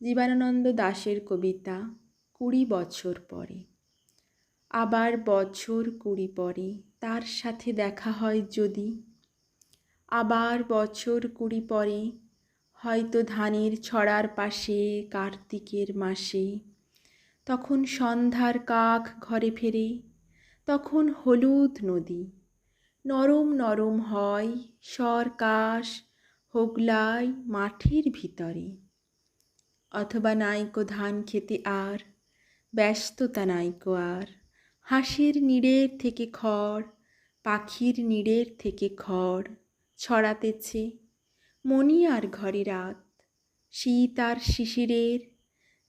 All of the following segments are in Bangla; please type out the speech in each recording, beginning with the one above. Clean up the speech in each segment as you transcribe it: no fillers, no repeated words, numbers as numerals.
জীবনানন্দ দাশের কবিতা 20 বছর পরে। আবার বছর 20 পরে তার সাথে দেখা হয় যদি, আবার বছর 20 পরে হয়তো ধানের ছড়ার পাশে কার্তিকের মাসে, তখন সন্ধ্যার কাক ঘরে ফেরে, তখন হলুদ নদী নরম নরম হয় সরকাশ হোগলায় মাঠের ভিতরে। অথবা নাইকো ধান খেতে আর ব্যস্ততা নাইকো আর, হাঁসের নিড়ের থেকে খড় পাখির নিড়ের থেকে খড় ছড়াতেছে মণি আর ঘরে রাত, শীত আর শিশিরের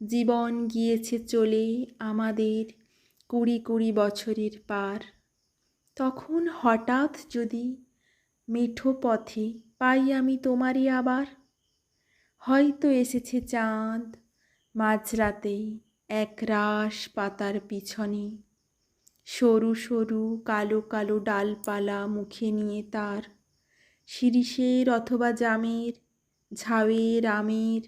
জীবন গিয়েছে চলে আমাদের 20 বছরের পার। তখন হঠাৎ যদি মেঠো পথে পাই আমি তোমারই আবার, হয়তো এসেছে চাঁদ মাঝরাতে একরাশ পাতার পিছনে, সরু সরু কালো কালো ডালপালা মুখে নিয়ে তার, শিরীষের অথবা জামের ঝাউয়ের আমের।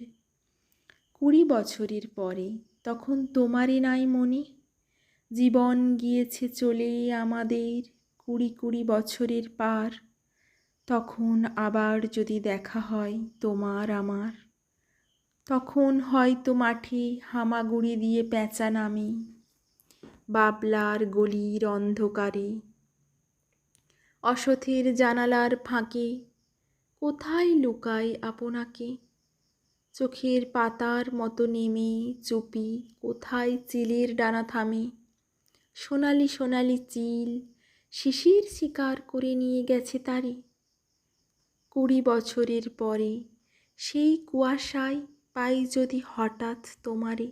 20 বছরের পরে তখন তোমারই নাই মনে, জীবন গিয়েছে চলে আমাদের 20 বছরের পার। তখন আবার যদি দেখা হয় তোমার আমার, তখন হয়তো মাঠে হামাগুড়ি দিয়ে পেঁচা নামে, বাবলার গলির অন্ধকারে অসথের জানালার ফাঁকে কোথায় লুকাই আপনাকে, চোখের পাতার মতো নেমে চুপি কোথায় চিলের ডানা থামে, সোনালি সোনালি চিল শিশির শিকার করে নিয়ে গেছে তারে। 20 বছরের পরে সেই কুয়াশায় পাই যদি হঠাৎ তোমারে।